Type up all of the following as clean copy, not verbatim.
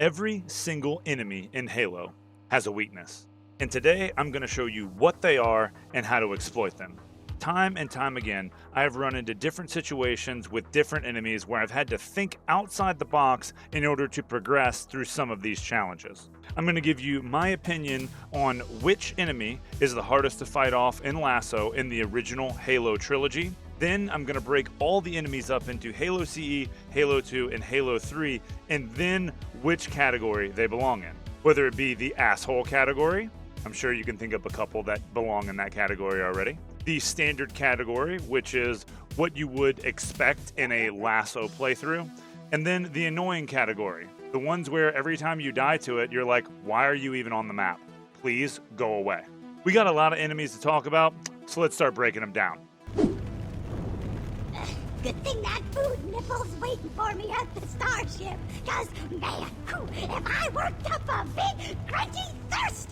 Every single enemy in Halo has a weakness, and today I'm going to show you what they are and how to exploit them. Time and time again, I have run into different situations with different enemies where I've had to think outside the box in order to progress through some of these challenges. I'm going to give you my opinion on which enemy is the hardest to fight off in LASO in the original Halo trilogy. Then I'm going to break all the enemies up into Halo CE, Halo 2, and Halo 3, and then which category they belong in. Whether it be the asshole category, I'm sure you can think of a couple that belong in that category already. The standard category, which is what you would expect in a LASO playthrough. And then the annoying category, the ones where every time you die to it, you're like, why are you even on the map? Please go away. We got a lot of enemies to talk about, so let's start breaking them down. Good thing that food nipple's waiting for me at the starship. Cause, man, if I worked up a big, crunchy thirst.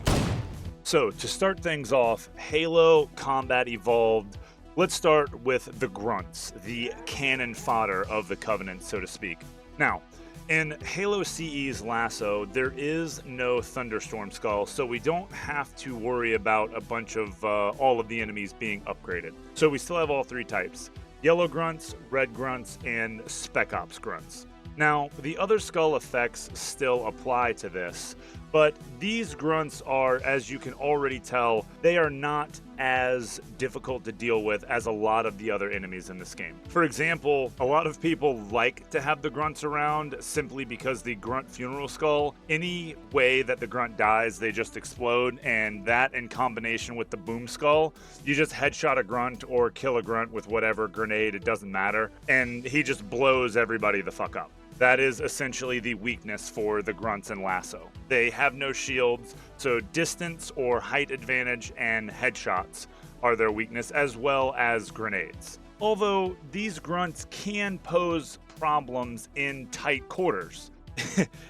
So, to start things off, Halo Combat Evolved, let's start with the grunts, the cannon fodder of the Covenant, so to speak. Now, in Halo CE's LASO, there is no Thunderstorm Skull, so we don't have to worry about a bunch of all of the enemies being upgraded. So we still have all three types. Yellow grunts, red grunts, and spec ops grunts. Now, the other skull effects still apply to this, but these grunts are, as you can already tell, they are not as difficult to deal with as a lot of the other enemies in this game. For example, a lot of people like to have the grunts around simply because the grunt funeral skull, any way that the grunt dies, they just explode, and that in combination with the boom skull, you just headshot a grunt or kill a grunt with whatever grenade, it doesn't matter, and he just blows everybody the fuck up. That is essentially the weakness for the grunts in LASO. They have no shields, so distance or height advantage and headshots are their weakness, as well as grenades. Although these grunts can pose problems in tight quarters.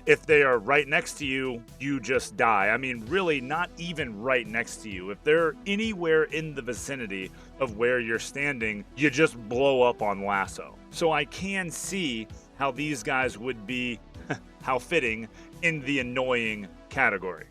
If they are right next to you, you just die. I mean, really, not even right next to you. If they're anywhere in the vicinity of where you're standing, you just blow up on LASO. So I can see how these guys would be, how fitting, in the annoying category.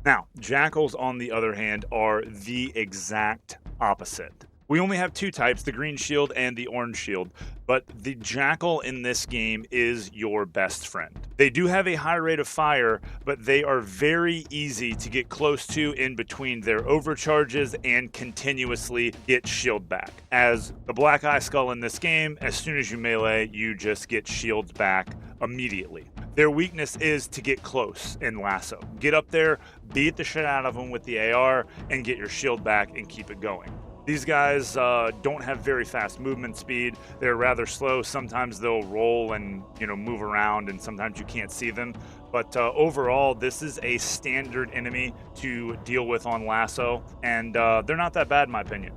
Now, Jackals, on the other hand, are the exact opposite. We only have two types, the green shield and the orange shield, but the Jackal in this game is your best friend. They do have a high rate of fire, but they are very easy to get close to in between their overcharges and continuously get shield back. As the Black Eye Skull in this game, as soon as you melee, you just get shields back immediately. Their weakness is to get close in LASO. Get up there, beat the shit out of them with the AR, and get your shield back and keep it going. These guys don't have very fast movement speed. They're rather slow. Sometimes they'll roll and move around, and sometimes you can't see them. But overall, this is a standard enemy to deal with on LASO, and they're not that bad in my opinion.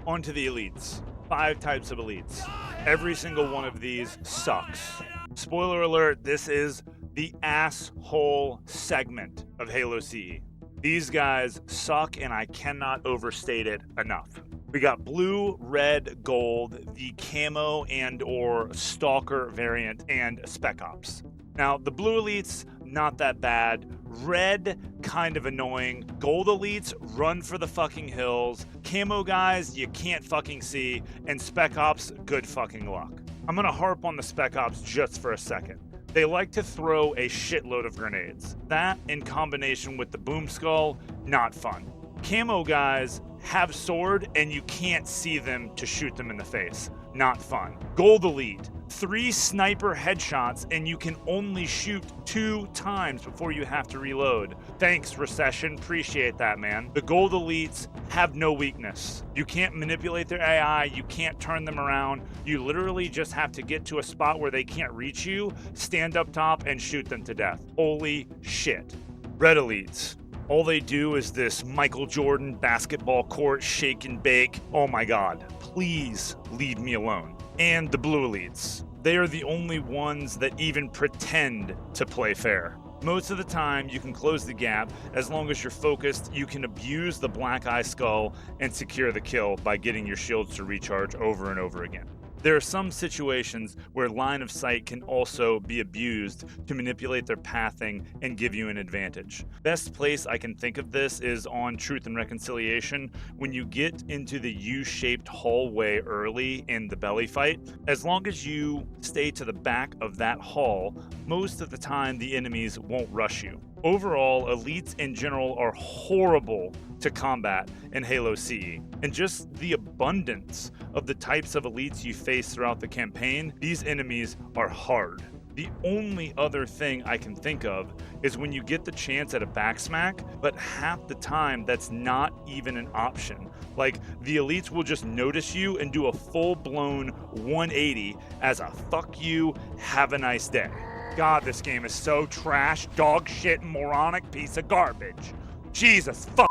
On to the elites. 5 types of elites. Every single one of these sucks. Spoiler alert, this is the asshole segment of Halo CE. These guys suck, and I cannot overstate it enough. We got blue, red, gold, the camo and or stalker variant, and spec ops. Now, the blue elites, not that bad. Red, kind of annoying. Gold elites, run for the fucking hills. Camo guys, you can't fucking see. And spec ops, good fucking luck. I'm gonna harp on the spec ops just for a second. They like to throw a shitload of grenades. That, in combination with the boom skull, not fun. Camo guys have sword and you can't see them to shoot them in the face. Not fun. Gold elite, 3 sniper headshots and you can only shoot 2 times before you have to reload. Thanks, Recession. Appreciate that, man. The gold elites have no weakness. You can't manipulate their AI. You can't turn them around. You literally just have to get to a spot where they can't reach you, stand up top, and shoot them to death. Holy shit. Red elites. All they do is this Michael Jordan basketball court shake and bake. Oh my god, please leave me alone. And the blue elites. They are the only ones that even pretend to play fair. Most of the time, you can close the gap. As long as you're focused, you can abuse the Black Eye Skull and secure the kill by getting your shields to recharge over and over again. There are some situations where line of sight can also be abused to manipulate their pathing and give you an advantage. Best place I can think of this is on Truth and Reconciliation. When you get into the U-shaped hallway early in the belly fight, as long as you stay to the back of that hall, most of the time the enemies won't rush you. Overall, elites in general are horrible to combat in Halo CE, and just the abundance of the types of elites you face throughout the campaign, these enemies are hard. The only other thing I can think of is when you get the chance at a backsmack, but half the time that's not even an option. Like, the elites will just notice you and do a full-blown 180 as a fuck you, have a nice day. God, this game is so trash, dog shit, moronic piece of garbage. Jesus fuck.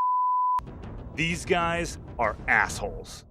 These guys are assholes.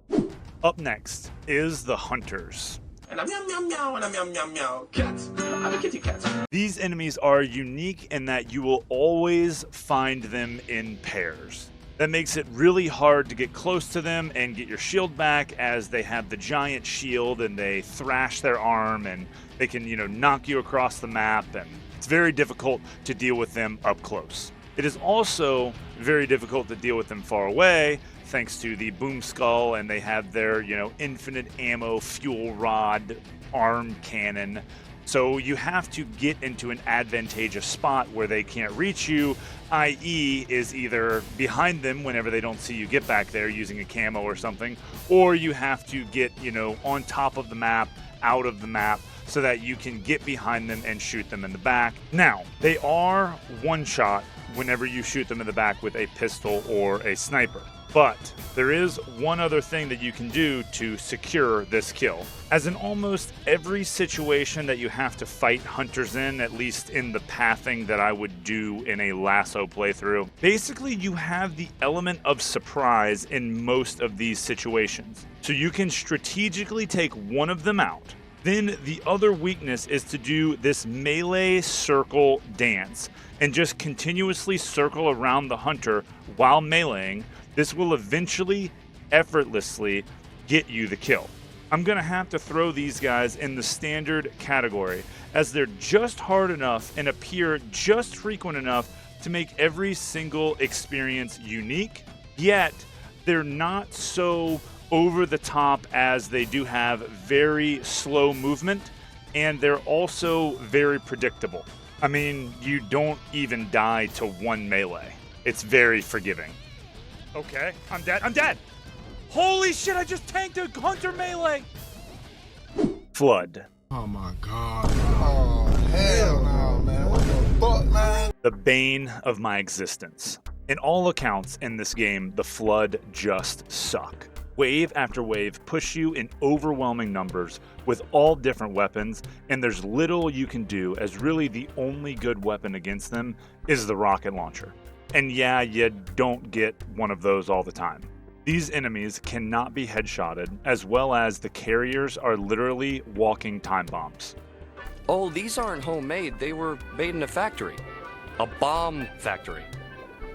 Up next is the Hunters. And I'm meow meow meow and I'm meow meow meow. Cats. I'm a kitty cat. These enemies are unique in that you will always find them in pairs. That makes it really hard to get close to them and get your shield back, as they have the giant shield and they thrash their arm and they can, knock you across the map, and it's very difficult to deal with them up close. It is also very difficult to deal with them far away, thanks to the boom skull, and they have their, infinite ammo fuel rod arm cannon. So you have to get into an advantageous spot where they can't reach you, i.e. is either behind them whenever they don't see you get back there using a camo or something, or you have to get, on top of the map, out of the map, so that you can get behind them and shoot them in the back. Now, they are one shot whenever you shoot them in the back with a pistol or a sniper. But there is one other thing that you can do to secure this kill. As in almost every situation that you have to fight hunters in, at least in the pathing that I would do in a LASO playthrough, basically you have the element of surprise in most of these situations. So you can strategically take one of them out. Then the other weakness is to do this melee circle dance and just continuously circle around the hunter while meleeing. This will eventually, effortlessly get you the kill. I'm going to have to throw these guys in the standard category, as they're just hard enough and appear just frequent enough to make every single experience unique, yet they're not so over the top, as they do have very slow movement, and they're also very predictable. I mean, you don't even die to one melee. It's very forgiving. Okay, I'm dead. Holy shit, I just tanked a hunter melee. Flood. Oh my god. Oh, hell no, man. What the fuck, man? The bane of my existence. In all accounts in this game, the Flood just suck. Wave after wave push you in overwhelming numbers with all different weapons, and there's little you can do, as really the only good weapon against them is the rocket launcher. And yeah, you don't get one of those all the time. These enemies cannot be headshotted, as well as the carriers are literally walking time bombs. Oh, these aren't homemade. They were made in a factory. A bomb factory.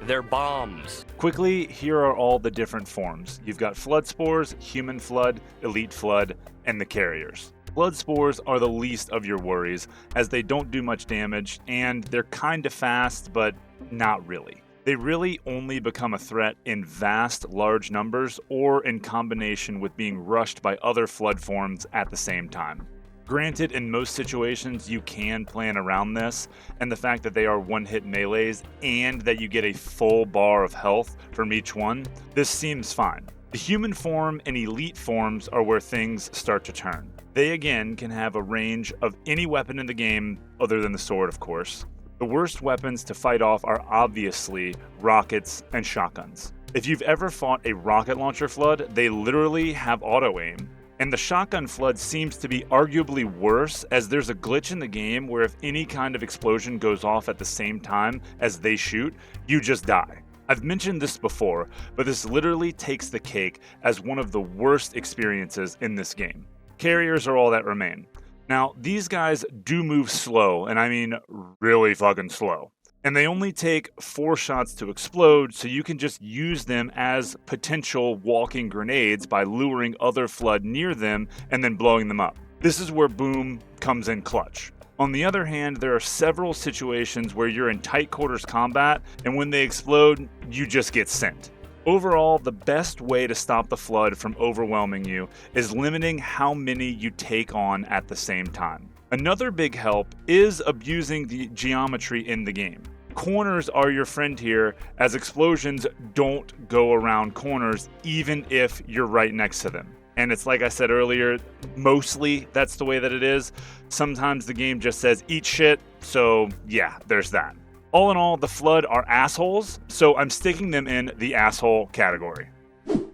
They're bombs. Quickly, here are all the different forms. You've got Flood Spores, Human Flood, Elite Flood, and the carriers. Blood Spores are the least of your worries, as they don't do much damage, and they're kinda fast, but not really. They really only become a threat in vast, large numbers, or in combination with being rushed by other Flood forms at the same time. Granted, in most situations you can plan around this, and the fact that they are one-hit melees, and that you get a full bar of health from each one, this seems fine. The human form and elite forms are where things start to turn. They again can have a range of any weapon in the game, other than the sword of course. The worst weapons to fight off are obviously rockets and shotguns. If you've ever fought a rocket launcher Flood, they literally have auto-aim. And the shotgun Flood seems to be arguably worse, as there's a glitch in the game where if any kind of explosion goes off at the same time as they shoot, you just die. I've mentioned this before, but this literally takes the cake as one of the worst experiences in this game. Carriers are all that remain. Now, these guys do move slow, and I mean really fucking slow. And they only take 4 shots to explode, so you can just use them as potential walking grenades by luring other Flood near them and then blowing them up. This is where Boom comes in clutch. On the other hand, there are several situations where you're in tight quarters combat, and when they explode, you just get sent. Overall, the best way to stop the Flood from overwhelming you is limiting how many you take on at the same time. Another big help is abusing the geometry in the game. Corners are your friend here, as explosions don't go around corners even if you're right next to them. And it's like I said earlier, mostly that's the way that it is. Sometimes the game just says eat shit, so yeah, there's that. All in all, the Flood are assholes, so I'm sticking them in the asshole category.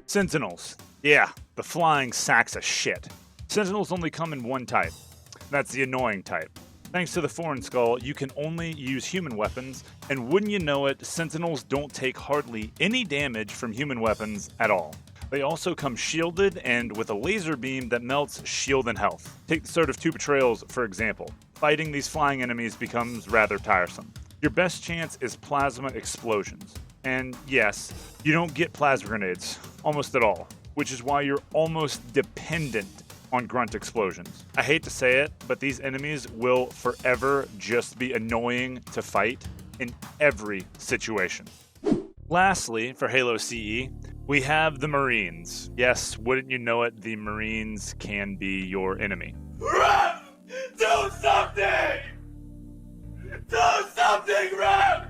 Sentinels. Yeah, the flying sacks of shit. Sentinels only come in one type. That's the annoying type. Thanks to the Foreign Skull, you can only use human weapons, and wouldn't you know it, Sentinels don't take hardly any damage from human weapons at all. They also come shielded and with a laser beam that melts shield and health. Take the Sword of Two Betrayals, for example. Fighting these flying enemies becomes rather tiresome. Your best chance is plasma explosions. And yes, you don't get plasma grenades, almost at all, which is why you're almost dependent on grunt explosions. I hate to say it, but these enemies will forever just be annoying to fight in every situation. Lastly, for Halo CE, we have the Marines. Yes, wouldn't you know it, the Marines can be your enemy. Ref! Do something! Do something, Ref!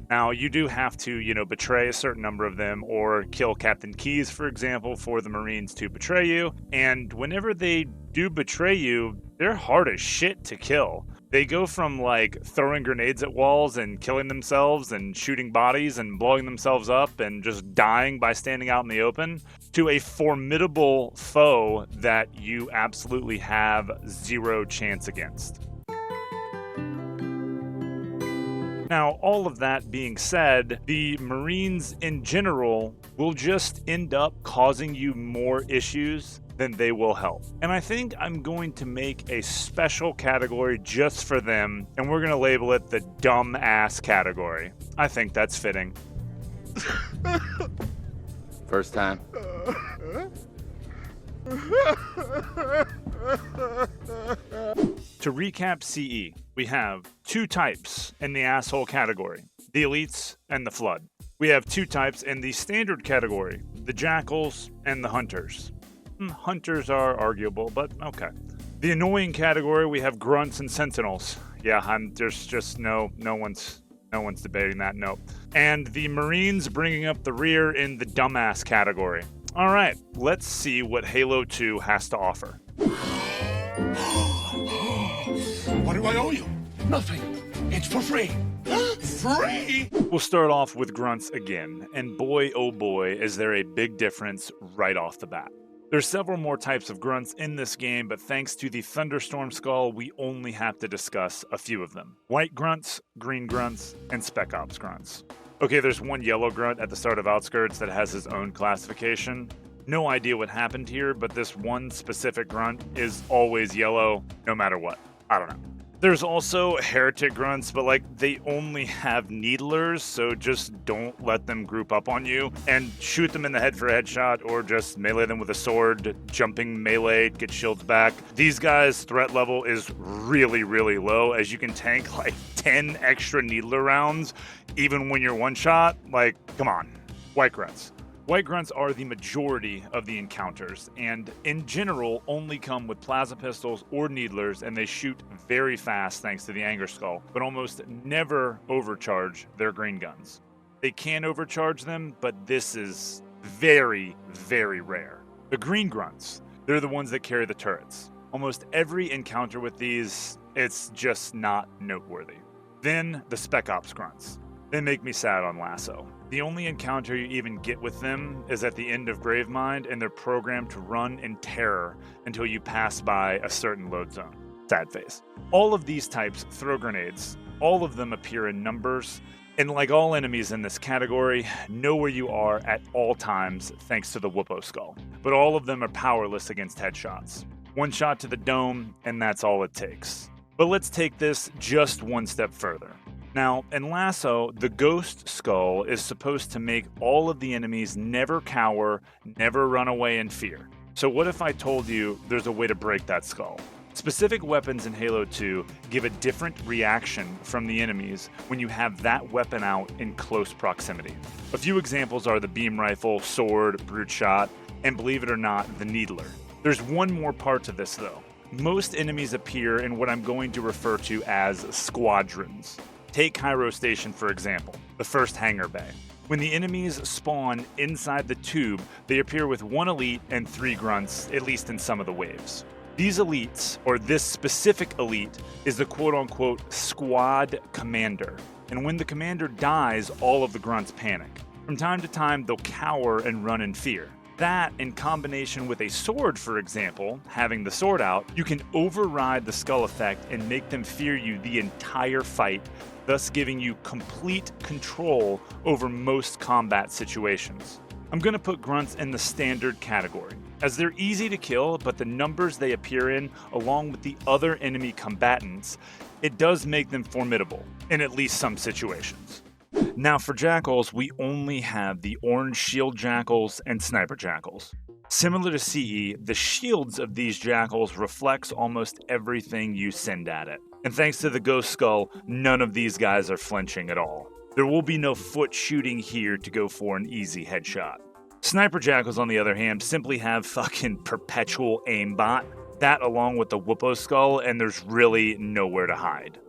Now, you do have to, betray a certain number of them or kill Captain Keyes, for example, for the Marines to betray you. And whenever they do betray you, they're hard as shit to kill. They go from, throwing grenades at walls and killing themselves and shooting bodies and blowing themselves up and just dying by standing out in the open to a formidable foe that you absolutely have zero chance against. Now, all of that being said, the Marines in general will just end up causing you more issues than they will help. And I think I'm going to make a special category just for them, and we're going to label it the dumb ass category. I think that's fitting. First time. To recap CE, we have 2 types in the asshole category, the elites and the Flood. We have 2 types in the standard category, the jackals and the hunters. Hunters are arguable, but okay. The annoying category, we have grunts and sentinels. Yeah, there's just no one's debating that, nope. And the Marines bringing up the rear in the dumbass category. All right, let's see what Halo 2 has to offer. What do I owe you? Nothing. It's for free. Free? We'll start off with grunts again, and boy oh boy is there a big difference right off the bat. There's several more types of grunts in this game, but thanks to the Thunderstorm Skull, we only have to discuss a few of them. White grunts, green grunts, and Spec Ops grunts. Okay, there's one yellow grunt at the start of Outskirts that has his own classification. No idea what happened here, but this one specific grunt is always yellow, no matter what. I don't know. There's also heretic grunts, but they only have needlers, so just don't let them group up on you and shoot them in the head for a headshot or just melee them with a sword, jumping melee, get shields back. These guys' threat level is really, really low, as you can tank 10 extra needler rounds even when you're one shot. Come on. White grunts. White grunts are the majority of the encounters, and in general only come with plasma pistols or needlers, and they shoot very fast thanks to the Anger Skull, but almost never overcharge their green guns. They can overcharge them, but this is very, very rare. The green grunts, they're the ones that carry the turrets. Almost every encounter with these, it's just not noteworthy. Then the Spec Ops grunts. They make me sad on LASO. The only encounter you even get with them is at the end of Gravemind, and they're programmed to run in terror until you pass by a certain load zone. Sad face. All of these types throw grenades. All of them appear in numbers, and like all enemies in this category, know where you are at all times thanks to the Whoopo Skull. But all of them are powerless against headshots. One shot to the dome, and that's all it takes. But let's take this just one step further. Now, in LASO, the Ghost Skull is supposed to make all of the enemies never cower, never run away in fear. So what if I told you there's a way to break that skull? Specific weapons in Halo 2 give a different reaction from the enemies when you have that weapon out in close proximity. A few examples are the beam rifle, sword, brute shot, and believe it or not, the needler. There's one more part to this though. Most enemies appear in what I'm going to refer to as squadrons. Take Cairo Station for example, the first hangar bay. When the enemies spawn inside the tube, they appear with 1 elite and 3 grunts, at least in some of the waves. These elites, or this specific elite, is the quote-unquote squad commander. And when the commander dies, all of the grunts panic. From time to time, they'll cower and run in fear. That, in combination with a sword, for example, having the sword out, you can override the skull effect and make them fear you the entire fight, thus giving you complete control over most combat situations. I'm going to put grunts in the standard category, as they're easy to kill, but the numbers they appear in, along with the other enemy combatants, it does make them formidable, in at least some situations. Now for jackals, we only have the orange shield jackals and sniper jackals. Similar to CE, the shields of these jackals reflects almost everything you send at it. And thanks to the Ghost Skull, none of these guys are flinching at all. There will be no foot shooting here to go for an easy headshot. Sniper jackals, on the other hand, simply have fucking perpetual aimbot. That along with the Whoopo skull, and there's really nowhere to hide.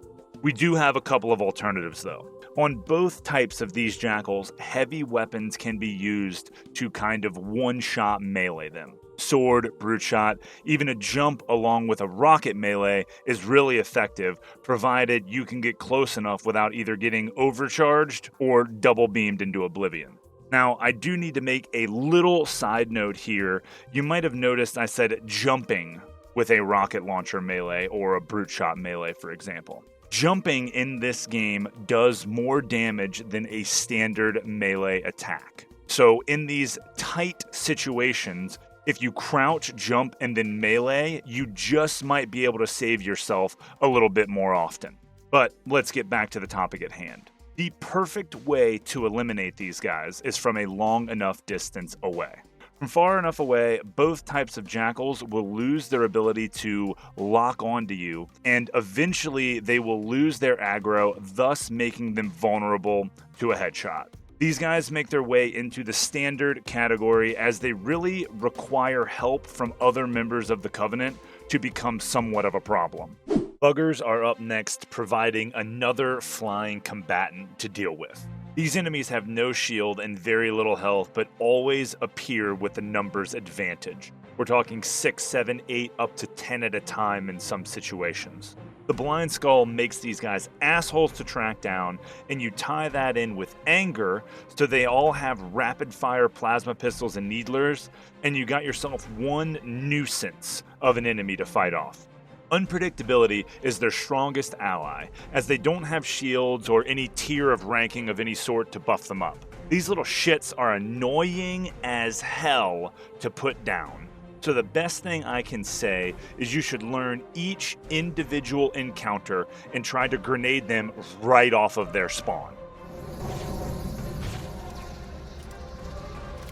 We do have a couple of alternatives though. On both types of these jackals, heavy weapons can be used to kind of one-shot melee them. Sword, brute shot, even a jump along with a rocket melee is really effective, provided you can get close enough without either getting overcharged or double beamed into oblivion. Now, I do need to make a little side note here. You might have noticed I said jumping with a rocket launcher melee or a brute shot melee, for example. Jumping in this game does more damage than a standard melee attack. So in these tight situations, if you crouch, jump, and then melee, you just might be able to save yourself a little bit more often. But let's get back to the topic at hand. The perfect way to eliminate these guys is from a long enough distance away. From far enough away, both types of jackals will lose their ability to lock onto you, and eventually they will lose their aggro, thus making them vulnerable to a headshot. These guys make their way into the standard category as they really require help from other members of the Covenant to become somewhat of a problem. Buggers are up next, providing another flying combatant to deal with. These enemies have no shield and very little health, but always appear with the numbers advantage. We're talking 6, 7, 8, up to 10 at a time in some situations. The Blind Skull makes these guys assholes to track down, and you tie that in with anger, so they all have rapid-fire plasma pistols and needlers, and you got yourself one nuisance of an enemy to fight off. Unpredictability is their strongest ally, as they don't have shields or any tier of ranking of any sort to buff them up. These little shits are annoying as hell to put down. So the best thing I can say is you should learn each individual encounter and try to grenade them right off of their spawn.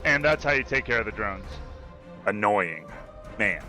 And that's how you take care of the drones. Annoying. Man.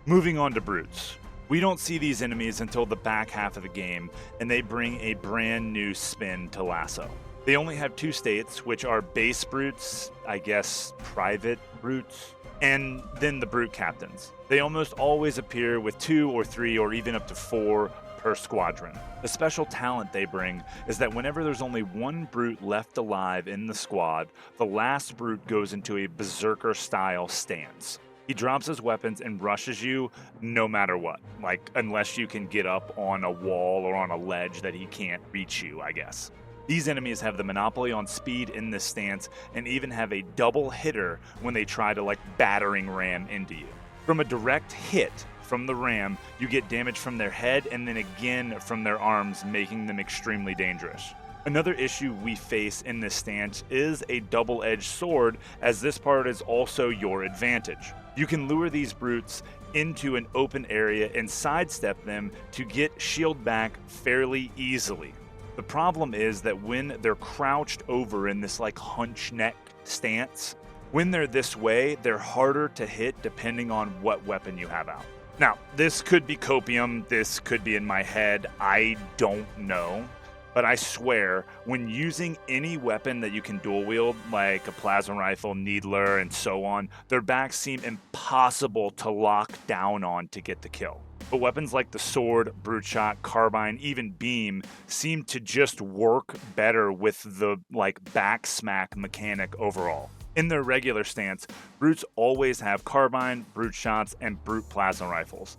Moving on to brutes. We don't see these enemies until the back half of the game, and they bring a brand new spin to LASO. They only have 2 states, which are base brutes, I guess private brutes, and then the brute captains. They almost always appear with 2 or 3 or even up to 4 per squadron. The special talent they bring is that whenever there's only 1 brute left alive in the squad, the last brute goes into a berserker-style stance. He drops his weapons and rushes you no matter what, like unless you can get up on a wall or on a ledge that he can't reach you, I guess. These enemies have the monopoly on speed in this stance and even have a double hitter when they try to battering ram into you. From a direct hit from the ram, you get damage from their head and then again from their arms, making them extremely dangerous. Another issue we face in this stance is a double-edged sword, as this part is also your advantage. You can lure these brutes into an open area and sidestep them to get shield back fairly easily. The problem is that when they're crouched over in this like hunch neck stance, when they're this way, they're harder to hit depending on what weapon you have out. Now, this could be copium, this could be in my head, I don't know. But I swear, when using any weapon that you can dual wield, like a plasma rifle, needler, and so on, their backs seem impossible to lock down on to get the kill. But weapons like the sword, brute shot, carbine, even beam seem to just work better with the back smack mechanic overall. In their regular stance, brutes always have carbine, brute shots, and brute plasma rifles.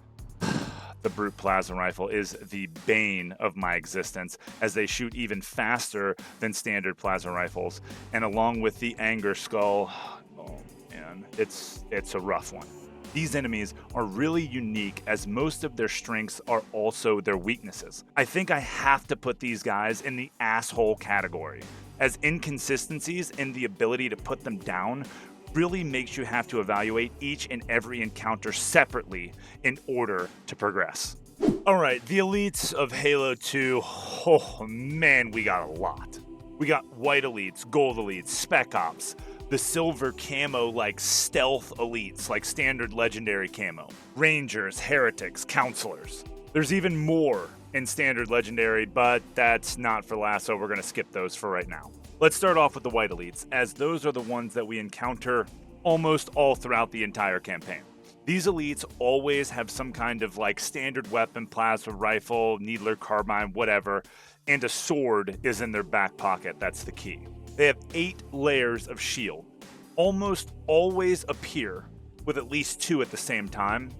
The brute plasma rifle is the bane of my existence, as they shoot even faster than standard plasma rifles, and along with the anger skull, oh man, it's a rough one. These enemies are really unique, as most of their strengths are also their weaknesses. I think I have to put these guys in the asshole category, as inconsistencies in the ability to put them down really makes you have to evaluate each and every encounter separately in order to progress. Alright, the elites of Halo 2, oh man, we got a lot. We got white elites, gold elites, spec ops, the silver camo like stealth elites like standard legendary camo, rangers, heretics, counselors. There's even more in standard legendary, but that's not for LASO, we're going to skip those for right now. Let's start off with the white elites, as those are the ones that we encounter almost all throughout the entire campaign. These elites always have some kind of standard weapon, plasma rifle, needler, carbine, whatever, and a sword is in their back pocket. That's the key. They have 8 layers of shield, almost always appear with at least 2 at the same time,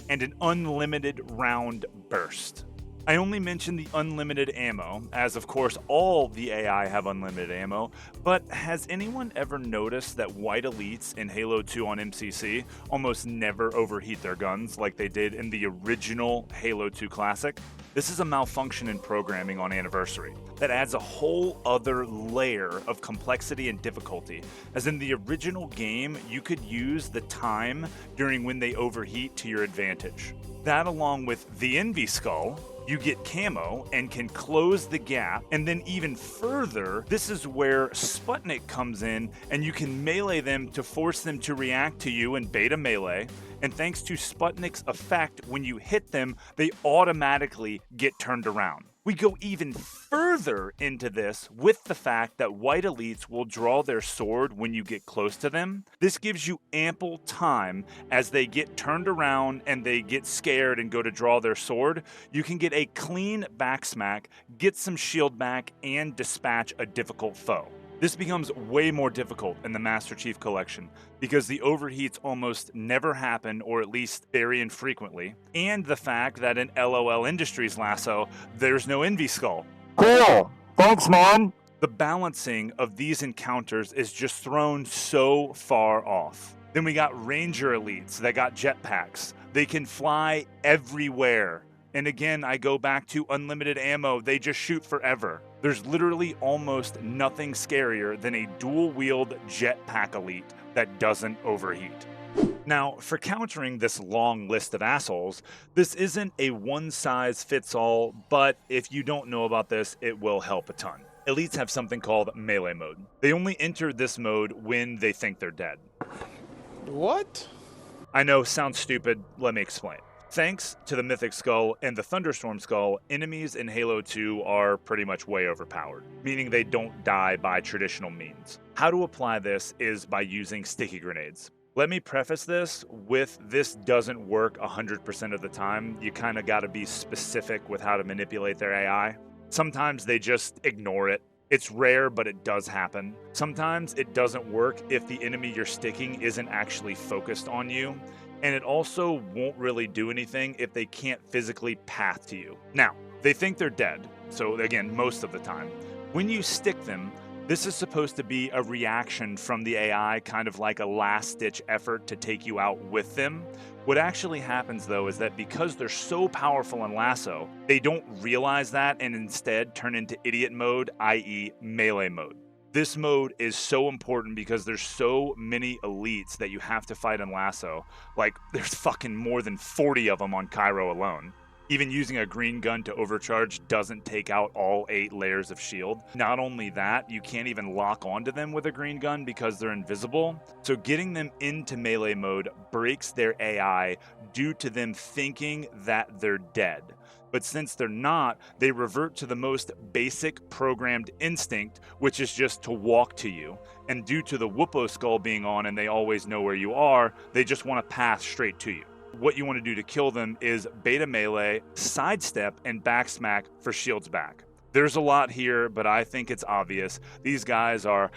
and an unlimited round burst. I only mention the unlimited ammo, as of course all the AI have unlimited ammo, but has anyone ever noticed that white elites in Halo 2 on MCC almost never overheat their guns like they did in the original Halo 2 Classic? This is a malfunction in programming on Anniversary that adds a whole other layer of complexity and difficulty, as in the original game you could use the time during when they overheat to your advantage. That, along with the Envy Skull, you get camo and can close the gap, and then even further, this is where Sputnik comes in and you can melee them to force them to react to you in beta melee, and thanks to Sputnik's effect, when you hit them, they automatically get turned around. We go even further into this with the fact that white elites will draw their sword when you get close to them. This gives you ample time as they get turned around and they get scared and go to draw their sword. You can get a clean backsmack, get some shield back, and dispatch a difficult foe. This becomes way more difficult in the Master Chief Collection because the overheats almost never happen, or at least very infrequently, and the fact that in LOL Industries LASO, there's no Envy Skull. Cool. Thanks, man. The balancing of these encounters is just thrown so far off. Then we got Ranger elites that got jetpacks. They can fly everywhere. And again, I go back to unlimited ammo. They just shoot forever. There's literally almost nothing scarier than a dual-wield jetpack elite that doesn't overheat. Now, for countering this long list of assholes, this isn't a one-size-fits-all, but if you don't know about this, it will help a ton. Elites have something called melee mode. They only enter this mode when they think they're dead. What? I know, sounds stupid. Let me explain. Thanks to the Mythic Skull and the Thunderstorm Skull, enemies in Halo 2 are pretty much way overpowered, meaning they don't die by traditional means. How to apply this is by using sticky grenades. Let me preface this with this doesn't work 100% of the time. You kind of got to be specific with how to manipulate their AI. Sometimes they just ignore it. It's rare, but it does happen. Sometimes it doesn't work if the enemy you're sticking isn't actually focused on you. And it also won't really do anything if they can't physically path to you. Now, they think they're dead, so again, most of the time. When you stick them, This is supposed to be a reaction from the AI, kind of like a last-ditch effort to take you out with them. What actually happens, though, is that because they're so powerful in LASO, they don't realize that and instead turn into idiot mode, i.e. melee mode. This mode is so important because there's so many elites that you have to fight in LASO. Like, there's fucking more than 40 of them on Cairo alone. Even using a green gun to overcharge doesn't take out all 8 layers of shield. Not only that, you can't even lock onto them with a green gun because they're invisible. So getting them into melee mode breaks their AI due to them thinking that they're dead. But since they're not, they revert to the most basic programmed instinct, which is just to walk to you. And due to the Whoopo skull being on and they always know where you are, they just want to pass straight to you. What you want to do to kill them is beta melee, sidestep, and backsmack for shields back. There's a lot here, but I think it's obvious. These guys are...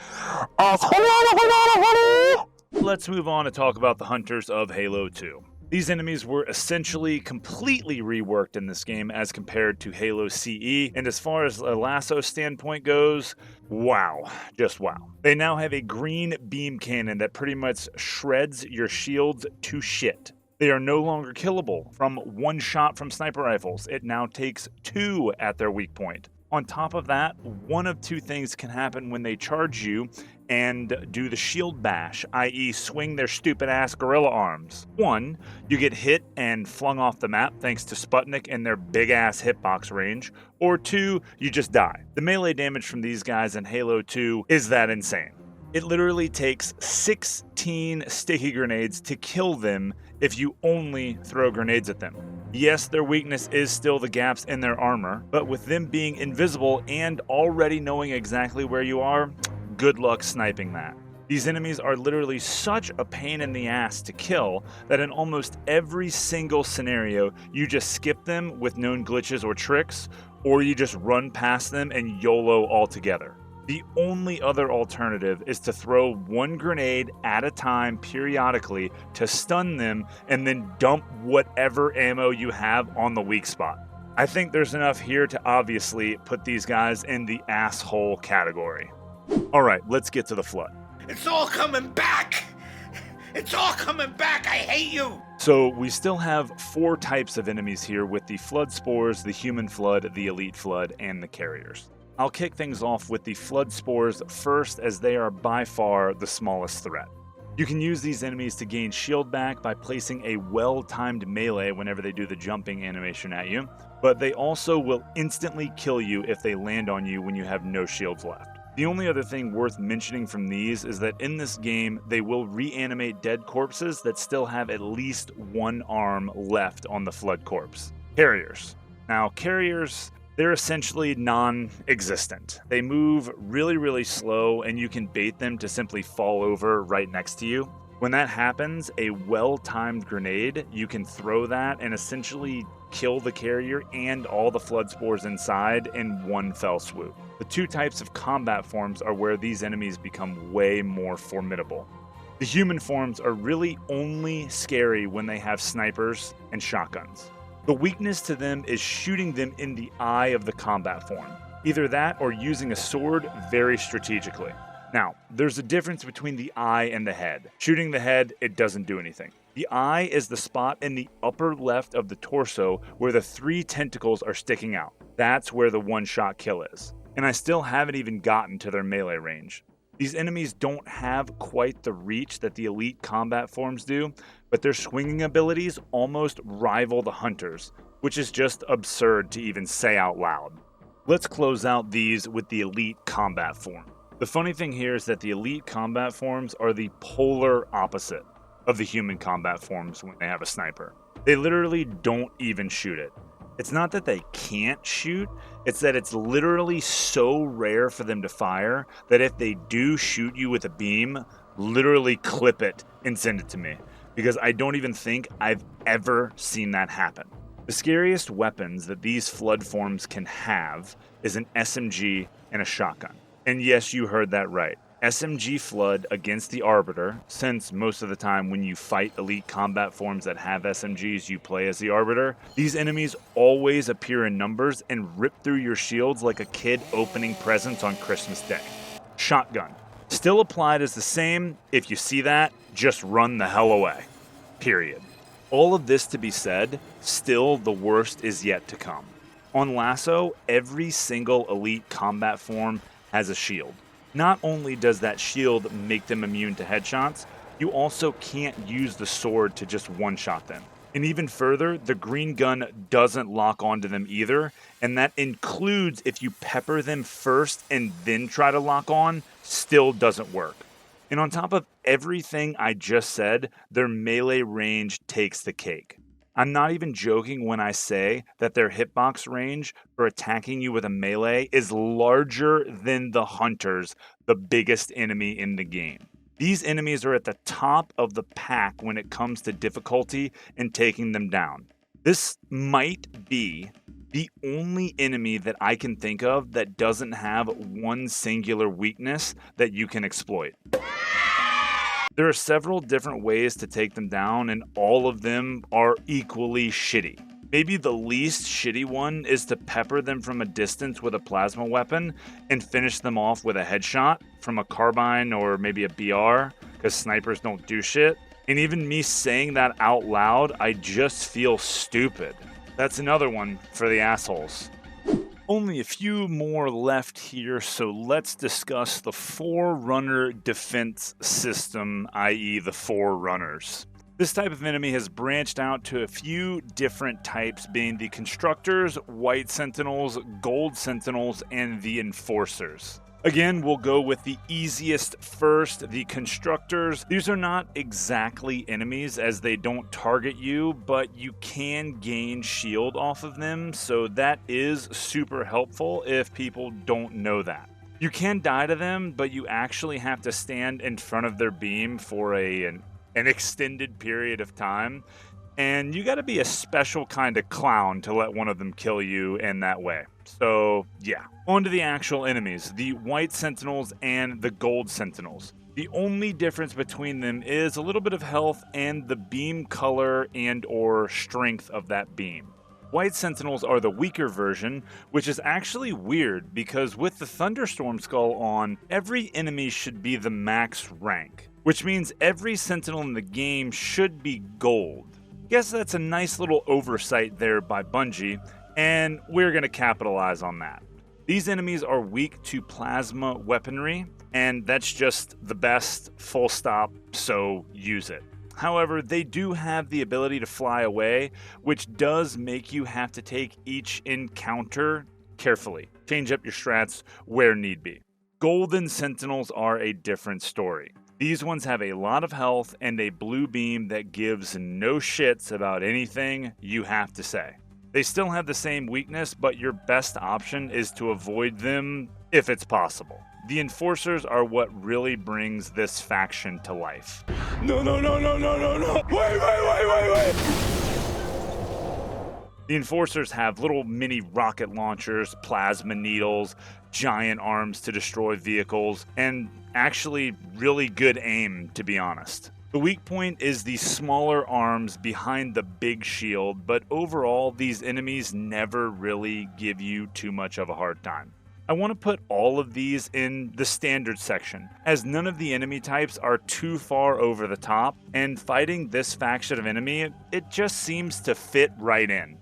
Let's move on to talk about the hunters of Halo 2. These enemies were essentially completely reworked in this game as compared to Halo CE, and as far as a LASO standpoint goes, wow, just wow. They now have a green beam cannon that pretty much shreds your shields to shit. They are no longer killable from one shot from sniper rifles. It now takes 2 at their weak point. On top of that, one of 2 things can happen when they charge you and do the shield bash, i.e. swing their stupid ass gorilla arms. 1, you get hit and flung off the map thanks to Sputnik and their big ass hitbox range, or 2, you just die. The melee damage from these guys in Halo 2 is that insane. It literally takes 16 sticky grenades to kill them if you only throw grenades at them. Yes, their weakness is still the gaps in their armor, but with them being invisible and already knowing exactly where you are, good luck sniping that. These enemies are literally such a pain in the ass to kill that in almost every single scenario, you just skip them with known glitches or tricks, or you just run past them and YOLO altogether. The only other alternative is to throw 1 grenade at a time periodically to stun them and then dump whatever ammo you have on the weak spot. I think there's enough here to obviously put these guys in the asshole category. Alright, let's get to the Flood. It's all coming back! It's all coming back! I hate you! So we still have 4 types of enemies here with the Flood Spores, the Human Flood, the Elite Flood, and the Carriers. I'll kick things off with the Flood Spores first, as they are by far the smallest threat. You can use these enemies to gain shield back by placing a well-timed melee whenever they do the jumping animation at you, but they also will instantly kill you if they land on you when you have no shields left. The only other thing worth mentioning from these is that in this game, they will reanimate dead corpses that still have at least 1 arm left on the Flood corpse. Carriers. Now, Carriers... they're essentially non-existent. They move really slow and you can bait them to simply fall over right next to you. When that happens, a well-timed grenade, you can throw that and essentially kill the carrier and all the Flood Spores inside in one fell swoop. The 2 types of combat forms are where these enemies become way more formidable. The human forms are really only scary when they have snipers and shotguns. The weakness to them is shooting them in the eye of the combat form. Either that or using a sword very strategically. Now, there's a difference between the eye and the head. Shooting the head, it doesn't do anything. The eye is the spot in the upper left of the torso where the 3 tentacles are sticking out. That's where the one-shot kill is. And I still haven't even gotten to their melee range. These enemies don't have quite the reach that the elite combat forms do, but their swinging abilities almost rival the hunters, which is just absurd to even say out loud. Let's close out these with the elite combat form. The funny thing here is that the elite combat forms are the polar opposite of the human combat forms when they have a sniper. They literally don't even shoot it. It's not that they can't shoot, it's that it's literally so rare for them to fire that if they do shoot you with a beam, literally clip it and send it to me. Because I don't even think I've ever seen that happen. The scariest weapons that these Flood forms can have is an SMG and a shotgun. And yes, you heard that right. SMG Flood against the Arbiter, since most of the time when you fight elite combat forms that have SMGs, you play as the Arbiter. These enemies always appear in numbers and rip through your shields like a kid opening presents on Christmas Day. Shotgun. Still applied as the same. If you see that, just run the hell away. Period. All of this to be said, still the worst is yet to come. On LASO, every single elite combat form has a shield. Not only does that shield make them immune to headshots, you also can't use the sword to just one-shot them. And even further, the green gun doesn't lock onto them either, and that includes if you pepper them first and then try to lock on, still doesn't work. And on top of everything I just said, their melee range takes the cake. I'm not even joking when I say that their hitbox range for attacking you with a melee is larger than the hunters, the biggest enemy in the game. These enemies are at the top of the pack when it comes to difficulty and taking them down. This might be the only enemy that I can think of that doesn't have one singular weakness that you can exploit. There are several different ways to take them down, and all of them are equally shitty. Maybe the least shitty one is to pepper them from a distance with a plasma weapon and finish them off with a headshot from a carbine or maybe a BR, because snipers don't do shit. And even me saying that out loud, I just feel stupid. That's another one for the assholes. Only a few more left here, so let's discuss the Forerunner defense system, i.e. the Forerunners. This type of enemy has branched out to a few different types, being the Constructors, White Sentinels, Gold Sentinels, and the Enforcers. Again, we'll go with the easiest first, the Constructors. These are not exactly enemies as they don't target you, but you can gain shield off of them, so that is super helpful if people don't know that. You can die to them, but you actually have to stand in front of their beam for an extended period of time, and you gotta be a special kind of clown to let one of them kill you in that way. So yeah, on to the actual enemies, the White Sentinels and the Gold Sentinels. The only difference between them is a little bit of health and the beam color and or strength of that beam. White Sentinels are the weaker version, which is actually weird because with the Thunderstorm Skull on, every enemy should be the max rank, which means every Sentinel in the game should be gold. Guess that's a nice little oversight there by Bungie, and we're going to capitalize on that. These enemies are weak to plasma weaponry, and that's just the best, full stop, so use it. However, they do have the ability to fly away, which does make you have to take each encounter carefully. Change up your strats where need be. Golden Sentinels are a different story. These ones have a lot of health and a blue beam that gives no shits about anything you have to say. They still have the same weakness, but your best option is to avoid them if it's possible. The Enforcers are what really brings this faction to life. No. Wait. The Enforcers have little mini rocket launchers, plasma needles, giant arms to destroy vehicles, and actually really good aim, to be honest. The weak point is the smaller arms behind the big shield, but overall, these enemies never really give you too much of a hard time. I want to put all of these in the standard section, as none of the enemy types are too far over the top, and fighting this faction of enemy, it just seems to fit right in.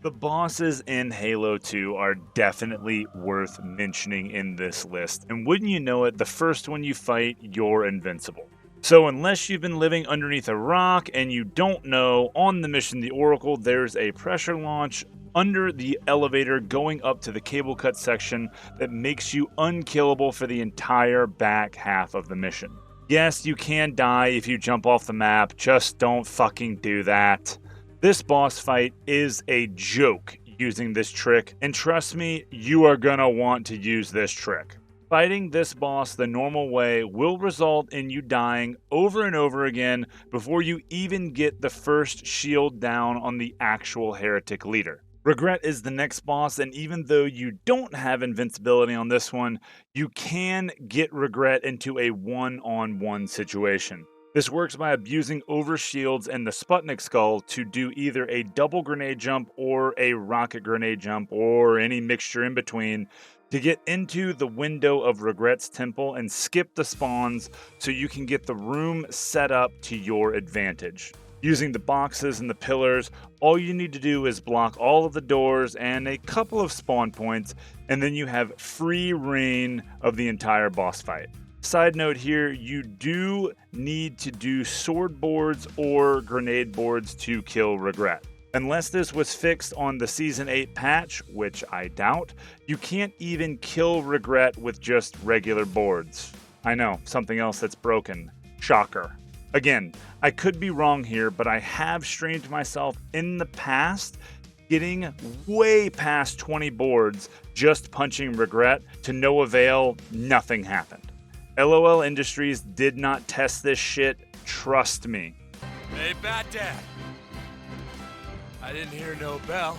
The bosses in Halo 2 are definitely worth mentioning in this list, and wouldn't you know it, the first one you fight, you're invincible. So unless you've been living underneath a rock and you don't know, on the mission The Oracle, there's a pressure launch under the elevator going up to the cable cut section that makes you unkillable for the entire back half of the mission. Yes, you can die if you jump off the map, just don't fucking do that. This boss fight is a joke using this trick, and trust me, you are gonna want to use this trick. Fighting this boss the normal way will result in you dying over and over again before you even get the first shield down on the actual heretic leader. Regret is the next boss, and even though you don't have invincibility on this one, you can get Regret into a one-on-one situation. This works by abusing overshields and the Sputnik Skull to do either a double grenade jump or a rocket grenade jump or any mixture in between to get into the Window of Regret's temple and skip the spawns so you can get the room set up to your advantage. Using the boxes and the pillars, all you need to do is block all of the doors and a couple of spawn points, and then you have free reign of the entire boss fight. Side note here, you do need to do sword boards or grenade boards to kill Regret. Unless this was fixed on the Season 8 patch, which I doubt, you can't even kill Regret with just regular boards. I know, something else that's broken. Shocker. Again, I could be wrong here, but I have streamed myself in the past getting way past 20 boards just punching Regret to no avail, nothing happened. LOL Industries did not test this shit, trust me. Hey, Bat Dad. I didn't hear no bell.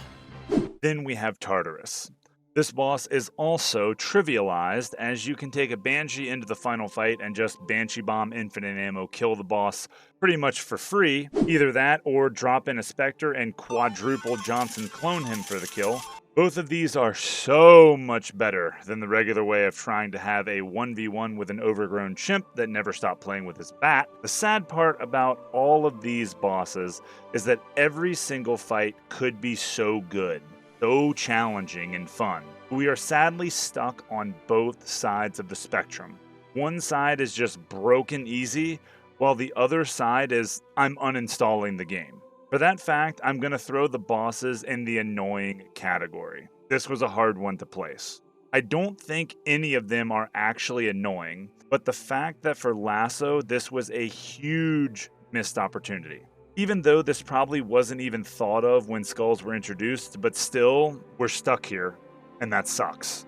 Then we have Tartarus. This boss is also trivialized, as you can take a Banshee into the final fight and just Banshee Bomb infinite ammo kill the boss pretty much for free. Either that or drop in a Spectre and quadruple Johnson clone him for the kill. Both of these are so much better than the regular way of trying to have a 1v1 with an overgrown chimp that never stopped playing with his bat. The sad part about all of these bosses is that every single fight could be so good, so challenging and fun. We are sadly stuck on both sides of the spectrum. One side is just broken easy, while the other side is I'm uninstalling the game. For that fact, I'm going to throw the bosses in the annoying category. This was a hard one to place. I don't think any of them are actually annoying, but the fact that for LASO, this was a huge missed opportunity. Even though this probably wasn't even thought of when skulls were introduced, but still, we're stuck here, and that sucks.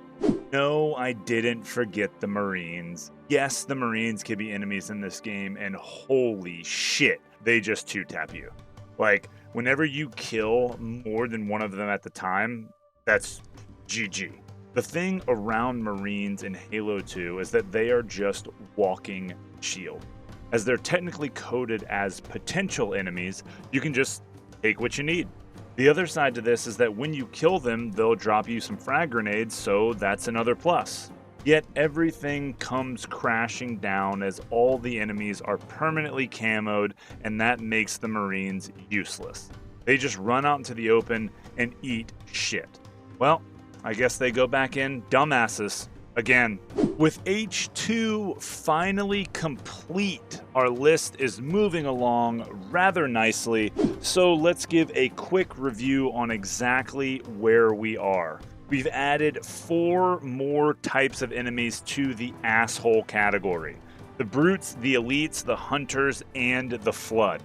No, I didn't forget the Marines. Yes, the Marines can be enemies in this game, and holy shit, they just two-tap you. Like, whenever you kill more than one of them at the time, that's GG. The thing around Marines in Halo 2 is that they are just walking shield. As they're technically coded as potential enemies, you can just take what you need. The other side to this is that when you kill them, they'll drop you some frag grenades, so that's another plus. Yet everything comes crashing down as all the enemies are permanently camoed, and that makes the Marines useless. They just run out into the open and eat shit. Well, I guess they go back in dumbasses again. With H2 finally complete, our list is moving along rather nicely, so let's give a quick review on exactly where we are. We've added 4 more types of enemies to the asshole category. The brutes, the elites, the hunters, and the flood.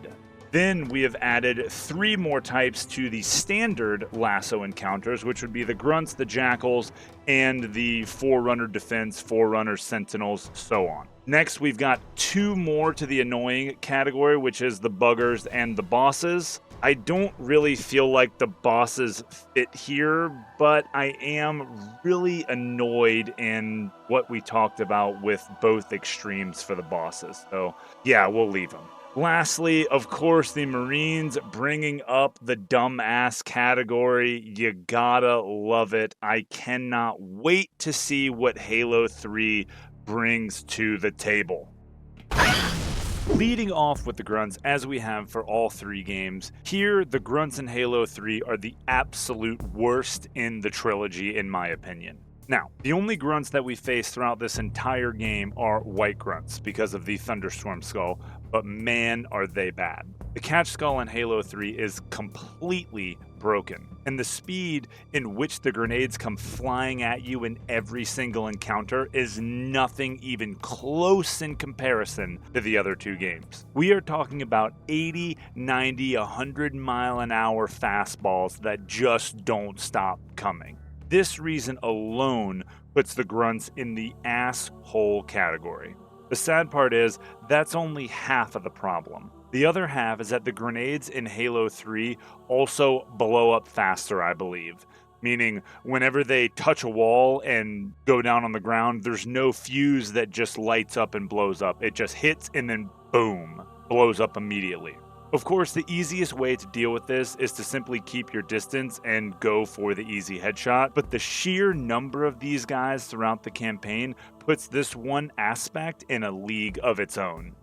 Then we have added 3 more types to the standard LASO encounters, which would be the grunts, the jackals, and the forerunner defense, forerunner sentinels, so on. Next, we've got 2 more to the annoying category, which is the buggers and the bosses. I don't really feel like the bosses fit here, but I am really annoyed in what we talked about with both extremes for the bosses. So yeah, we'll leave them. Lastly, of course, the Marines bringing up the dumbass category. You gotta love it. I cannot wait to see what Halo 3 brings to the table. Leading off with the grunts, as we have for all 3 games, here the grunts in Halo 3 are the absolute worst in the trilogy, in my opinion. Now, the only grunts that we face throughout this entire game are white grunts because of the Thunderstorm Skull, but man, are they bad. The Catch Skull in Halo 3 is completely broken, and the speed in which the grenades come flying at you in every single encounter is nothing even close in comparison to the other 2 games. We are talking about 80, 90, 100 mile an hour fastballs that just don't stop coming. This reason alone puts the grunts in the asshole category. The sad part is, that's only half of the problem. The other half is that the grenades in Halo 3 also blow up faster, I believe. Meaning, whenever they touch a wall and go down on the ground, there's no fuse that just lights up and blows up. It just hits and then boom, blows up immediately. Of course, the easiest way to deal with this is to simply keep your distance and go for the easy headshot, but the sheer number of these guys throughout the campaign puts this one aspect in a league of its own.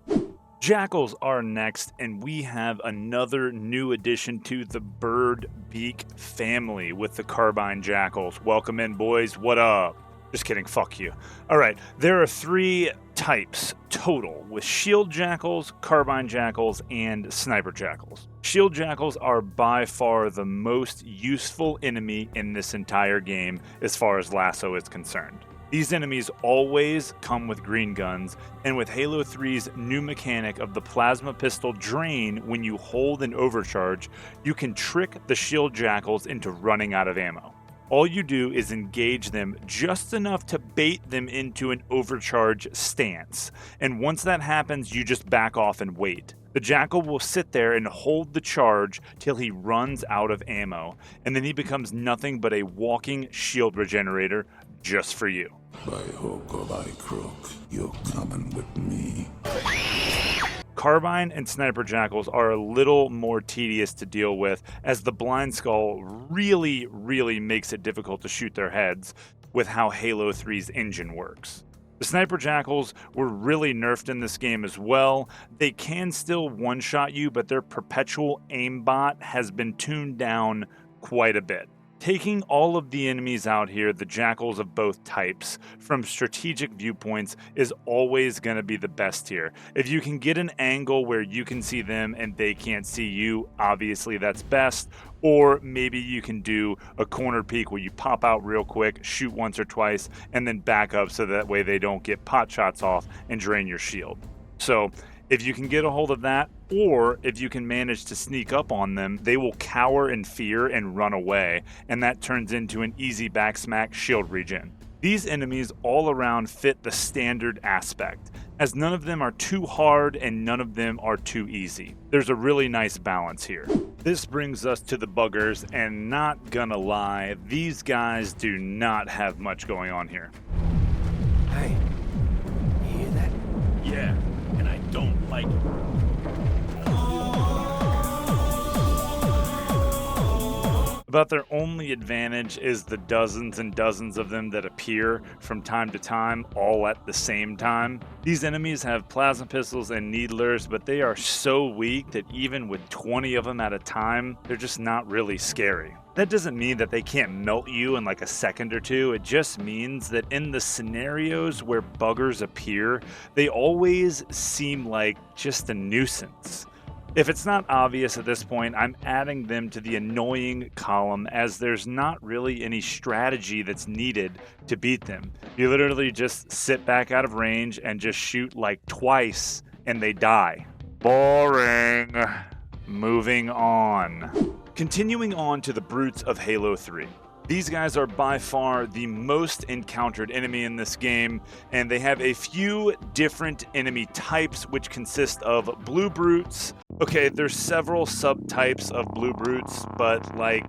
Jackals are next, and we have another new addition to the bird beak family with the carbine jackals. Welcome in, boys. What up? Just kidding, fuck you. Alright, there are 3 types total, with shield jackals, carbine jackals, and sniper jackals. Shield jackals are by far the most useful enemy in this entire game as far as LASO is concerned. These enemies always come with green guns, and with Halo 3's new mechanic of the plasma pistol drain when you hold an overcharge, you can trick the shield jackals into running out of ammo. All you do is engage them just enough to bait them into an overcharge stance, and once that happens, you just back off and wait. The jackal will sit there and hold the charge till he runs out of ammo, and then he becomes nothing but a walking shield regenerator just for you. By hook or by crook, you're coming with me. Carbine and sniper jackals are a little more tedious to deal with, as the blind skull really makes it difficult to shoot their heads with how Halo 3's engine works. The sniper jackals were really nerfed in this game as well. They can still one-shot you, but their perpetual aimbot has been tuned down quite a bit. Taking all of the enemies out here, the jackals of both types, from strategic viewpoints is always going to be the best here. If you can get an angle where you can see them and they can't see you, obviously that's best. Or maybe you can do a corner peek where you pop out real quick, shoot once or twice, and then back up so that way they don't get pot shots off and drain your shield. So if you can get a hold of that, or if you can manage to sneak up on them, they will cower in fear and run away, and that turns into an easy backsmack shield regen. These enemies all around fit the standard aspect, as none of them are too hard and none of them are too easy. There's a really nice balance here. This brings us to the buggers, and not gonna lie, these guys do not have much going on here. Hey, you hear that? Yeah, and I don't like it. About their only advantage is the dozens and dozens of them that appear from time to time, all at the same time. These enemies have plasma pistols and needlers, but they are so weak that even with 20 of them at a time, they're just not really scary. That doesn't mean that they can't melt you in like a second or two. It just means that in the scenarios where buggers appear, they always seem like just a nuisance. If it's not obvious at this point, I'm adding them to the annoying column, as there's not really any strategy that's needed to beat them. You literally just sit back out of range and just shoot like twice and they die. Boring. Moving on. Continuing on to the brutes of Halo 3. These guys are by far the most encountered enemy in this game, and they have a few different enemy types, which consist of blue brutes. Okay, there's several subtypes of blue brutes, but like,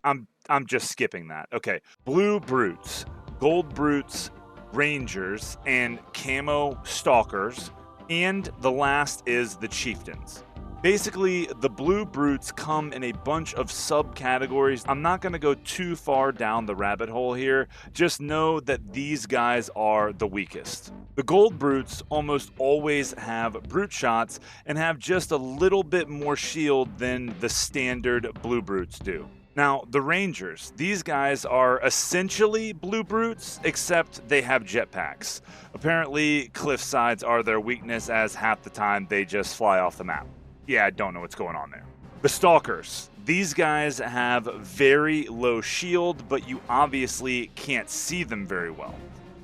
I'm just skipping that. Okay, blue brutes, gold brutes, rangers, and camo stalkers, and the last is the chieftains. Basically, the blue brutes come in a bunch of subcategories. I'm not going to go too far down the rabbit hole here. Just know that these guys are the weakest. The gold brutes almost always have brute shots and have just a little bit more shield than the standard blue brutes do. Now, the rangers, these guys are essentially blue brutes, except they have jetpacks. Apparently, cliff sides are their weakness, as half the time they just fly off the map. Yeah, I don't know what's going on there. The stalkers. These guys have very low shield, but you obviously can't see them very well.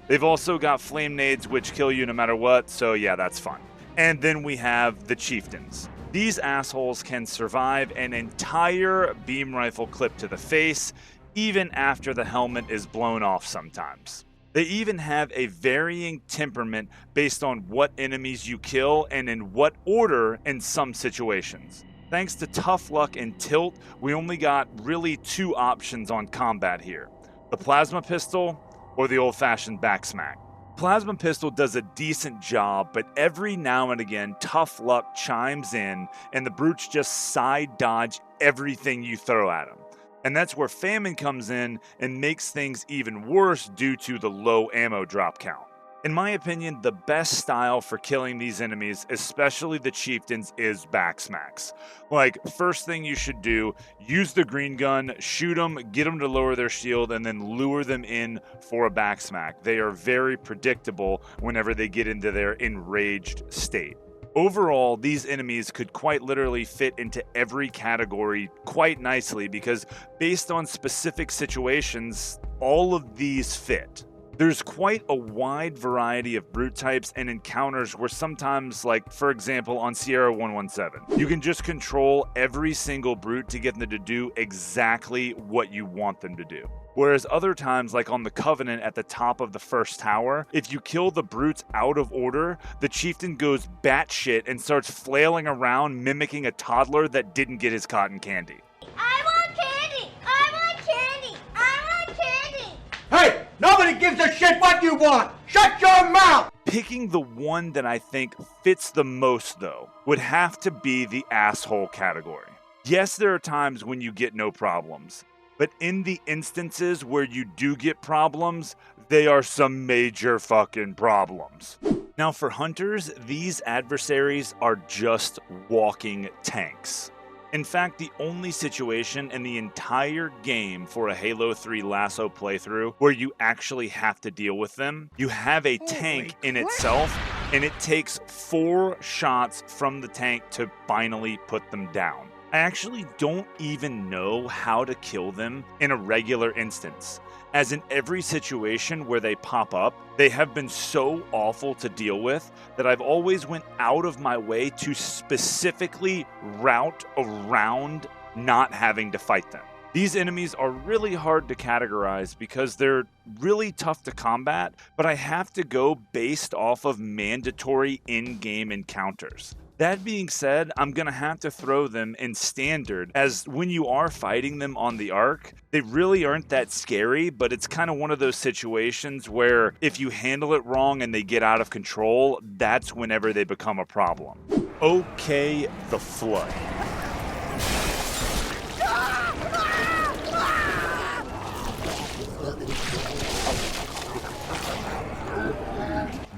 They've also got flame nades, which kill you no matter what, so yeah, that's fun. And then we have the chieftains. These assholes can survive an entire beam rifle clip to the face, even after the helmet is blown off sometimes. They even have a varying temperament based on what enemies you kill and in what order in some situations. Thanks to tough luck and tilt, we only got really 2 options on combat here: the plasma pistol or the old-fashioned backsmack. Plasma Pistol does a decent job, but every now and again, Tough Luck chimes in, and the brutes just side dodge everything you throw at them. And that's where Famine comes in and makes things even worse due to the low ammo drop count. In my opinion, the best style for killing these enemies, especially the chieftains, is backsmacks. Like, first thing you should do, use the green gun, shoot them, get them to lower their shield, and then lure them in for a backsmack. They are very predictable whenever they get into their enraged state. Overall, these enemies could quite literally fit into every category quite nicely because based on specific situations, all of these fit. There's quite a wide variety of brute types and encounters where sometimes, like for example on Sierra 117, you can just control every single brute to get them to do exactly what you want them to do. Whereas other times, like on the Covenant at the top of the first tower, if you kill the brutes out of order, the chieftain goes batshit and starts flailing around mimicking a toddler that didn't get his cotton candy. I want candy! I want candy! I want candy! Hey! Nobody gives a shit what you want! Shut your mouth! Picking the one that I think fits the most, though, would have to be the asshole category. Yes, there are times when you get no problems, but in the instances where you do get problems, they are some major fucking problems. Now, for hunters, these adversaries are just walking tanks. In fact, the only situation in the entire game for a Halo 3 LASO playthrough where you actually have to deal with them, you have a tank in itself, and it takes 4 shots from the tank to finally put them down. I actually don't even know how to kill them in a regular instance, as in every situation where they pop up, they have been so awful to deal with that I've always went out of my way to specifically route around not having to fight them. These enemies are really hard to categorize because they're really tough to combat, but I have to go based off of mandatory in-game encounters. That being said, I'm going to have to throw them in standard, as when you are fighting them on the Ark, they really aren't that scary, but it's kind of one of those situations where if you handle it wrong and they get out of control, that's whenever they become a problem. Okay, the Flood.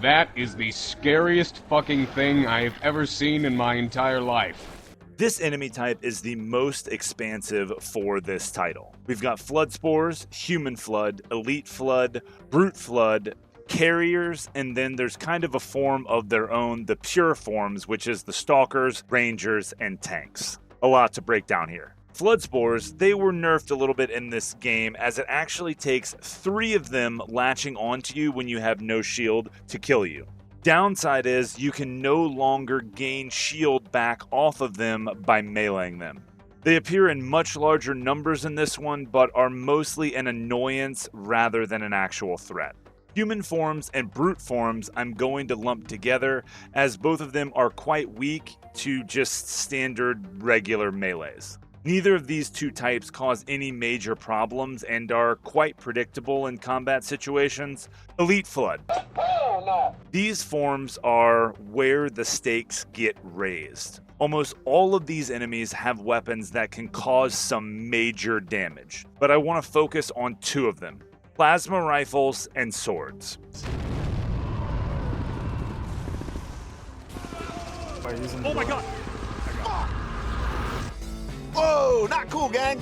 That is the scariest fucking thing I've ever seen in my entire life. This enemy type is the most expansive for this title. We've got Flood Spores, Human Flood, Elite Flood, Brute Flood, Carriers, and then there's kind of a form of their own, the Pure Forms, which is the Stalkers, Rangers, and Tanks. A lot to break down here. Flood Spores, they were nerfed a little bit in this game as it actually takes 3 of them latching onto you when you have no shield to kill you. Downside is you can no longer gain shield back off of them by meleeing them. They appear in much larger numbers in this one, but are mostly an annoyance rather than an actual threat. Human forms and brute forms I'm going to lump together as both of them are quite weak to just standard regular melees. Neither of these 2 types cause any major problems and are quite predictable in combat situations. Elite Flood. These forms are where the stakes get raised. Almost all of these enemies have weapons that can cause some major damage, but I want to focus on 2 of them: plasma rifles and swords. Oh my god! Whoa, not cool, gang.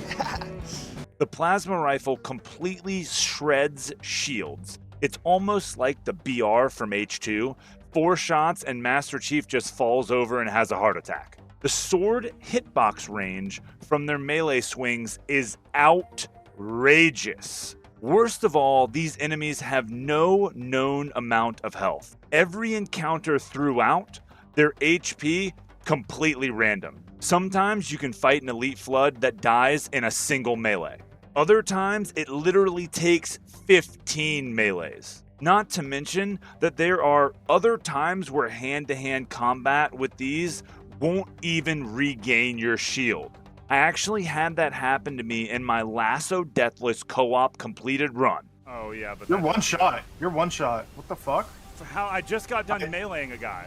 The plasma rifle completely shreds shields. It's almost like the BR from H2. 4 shots and Master Chief just falls over and has a heart attack. The sword hitbox range from their melee swings is outrageous. Worst of all, these enemies have no known amount of health. Every encounter throughout, their HP completely random. Sometimes you can fight an Elite Flood that dies in a single melee. Other times, it literally takes 15 melees. Not to mention that there are other times where hand-to-hand combat with these won't even regain your shield. I actually had that happen to me in my LASO Deathless co-op completed run. Oh yeah, but You're one shot. You're one shot. What the fuck? how I just got done meleeing a guy.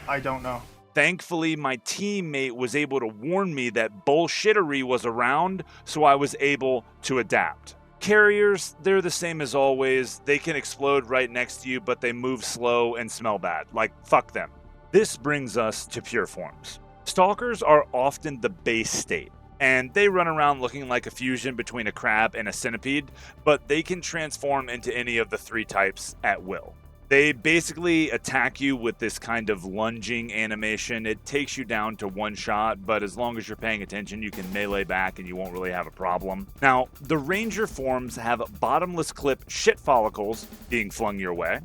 I don't know. Thankfully, my teammate was able to warn me that bullshittery was around, so I was able to adapt. Carriers, they're the same as always. They can explode right next to you, but they move slow and smell bad. Like, fuck them. This brings us to pure forms. Stalkers are often the base state, and they run around looking like a fusion between a crab and a centipede, but they can transform into any of the 3 types at will. They basically attack you with this kind of lunging animation. It takes you down to 1 shot, but as long as you're paying attention, you can melee back and you won't really have a problem. Now, the Ranger forms have bottomless clip shit follicles being flung your way,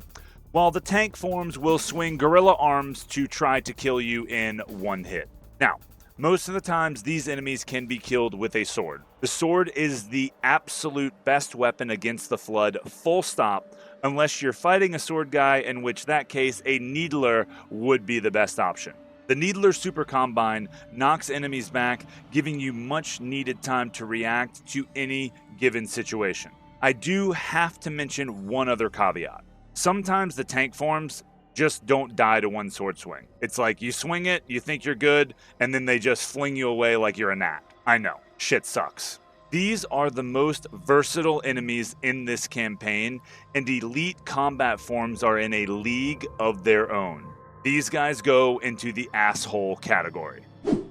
while the tank forms will swing gorilla arms to try to kill you in 1 hit. Now, most of the times, these enemies can be killed with a sword. The sword is the absolute best weapon against the Flood, full stop, unless you're fighting a sword guy, in which that case, a Needler would be the best option. The Needler Super Combine knocks enemies back, giving you much needed time to react to any given situation. I do have to mention one other caveat. Sometimes the tank forms just don't die to 1 sword swing. It's like you swing it, you think you're good, and then they just fling you away like you're a gnat. I know, shit sucks. These are the most versatile enemies in this campaign, and elite combat forms are in a league of their own. These guys go into the asshole category.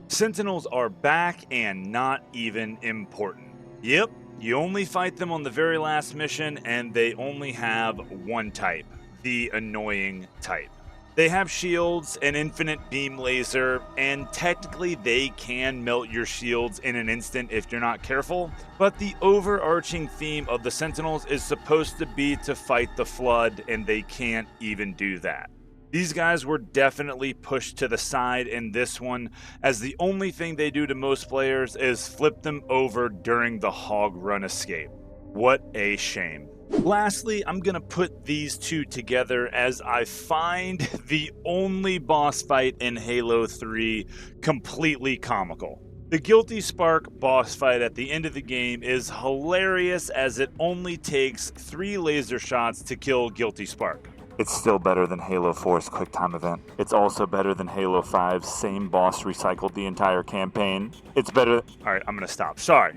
Sentinels are back and not even important. Yep, you only fight them on the very last mission, and they only have 1 type. The annoying type. They have shields, an infinite beam laser, and technically they can melt your shields in an instant if you're not careful, but the overarching theme of the Sentinels is supposed to be to fight the Flood, and they can't even do that. These guys were definitely pushed to the side in this one, as the only thing they do to most players is flip them over during the hog run escape. What a shame. Lastly, I'm going to put these 2 together as I find the only boss fight in Halo 3 completely comical. The Guilty Spark boss fight at the end of the game is hilarious, as it only takes 3 laser shots to kill Guilty Spark. It's still better than Halo 4's QuickTime event. It's also better than Halo 5's same boss recycled the entire campaign. It's better... Alright, I'm gonna stop. Sorry.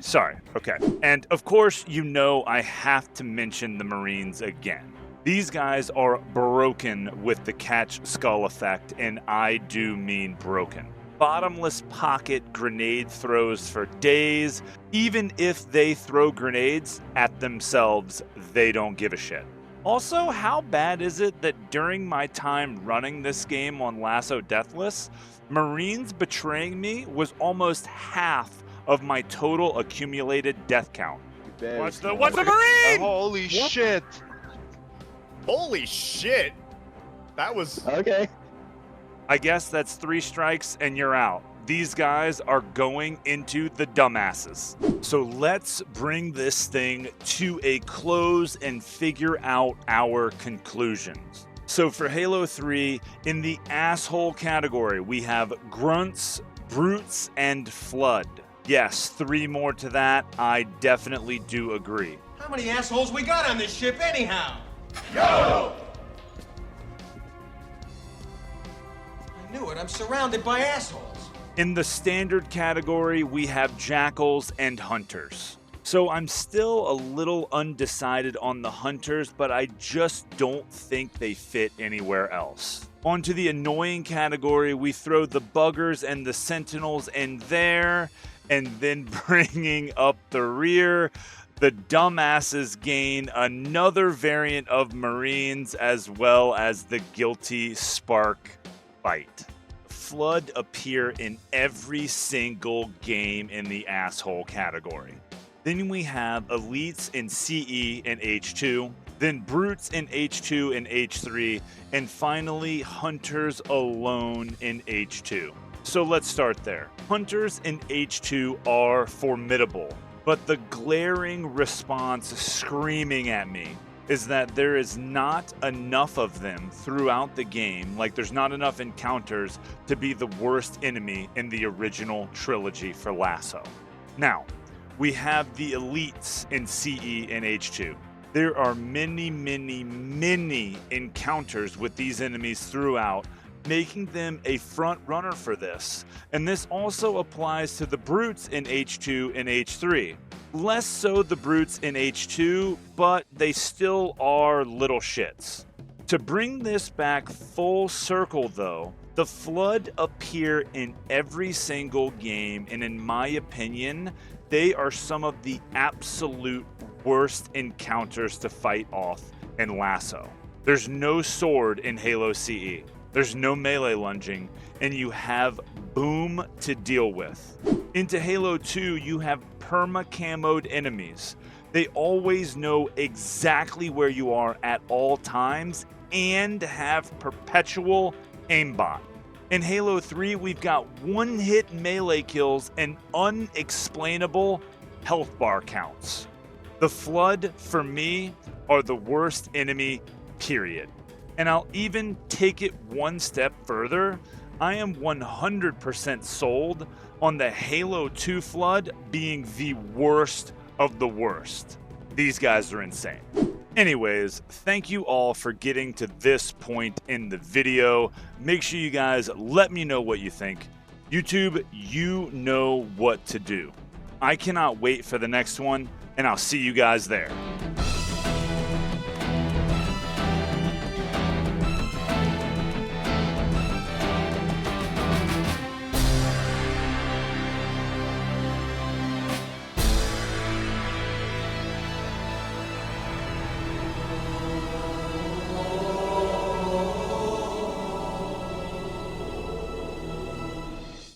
Okay. And of course, you know I have to mention the Marines again. These guys are broken with the catch skull effect, and I do mean broken. Bottomless pocket grenade throws for days. Even if they throw grenades at themselves, they don't give a shit. Also, how bad is it that during my time running this game on LASO Deathless, Marines betraying me was almost half of my total accumulated death count? What's the Marine? Holy shit! Holy shit! That was... Okay. I guess that's 3 strikes and you're out. These guys are going into the dumbasses. So let's bring this thing to a close and figure out our conclusions. So for Halo 3, in the asshole category, we have grunts, brutes, and flood. Yes, 3 more to that. I definitely do agree. How many assholes we got on this ship anyhow? Yo! I knew it. I'm surrounded by assholes. In the standard category, we have jackals and hunters. So I'm still a little undecided on the hunters, but I just don't think they fit anywhere else. Onto the annoying category, we throw the buggers and the sentinels in there, and then bringing up the rear, the dumbasses gain another variant of Marines, as well as the Guilty Spark fight. Flood appear in every single game in the asshole category. Then we have elites in CE and H2, then brutes in H2 and H3, and finally hunters alone in H2. So let's start there. Hunters in H2 are formidable, but the glaring response screaming at me is that there is not enough of them throughout the game, like there's not enough encounters to be the worst enemy in the original trilogy for LASO. Now, we have the elites in CE and H2. there are many, many, many encounters with these enemies throughout, making them a front runner for this. And this also applies to the brutes in H2 and H3. Less so the brutes in H2, but they still are little shits. To bring this back full circle though, the Flood appear in every single game, and in my opinion, they are some of the absolute worst encounters to fight off in LASO. There's no sword in Halo CE. There's no melee lunging, and you have boom to deal with. Into Halo 2, you have perma-camoed enemies. They always know exactly where you are at all times and have perpetual aimbot. In Halo 3, we've got one-hit melee kills and unexplainable health bar counts. The Flood, for me, are the worst enemy, period. And I'll even take it one step further. I am 100% sold on the Halo 2 Flood being the worst of the worst. These guys are insane. Anyways, thank you all for getting to this point in the video. Make sure you guys let me know what you think. YouTube, you know what to do. I cannot wait for the next one, and I'll see you guys there.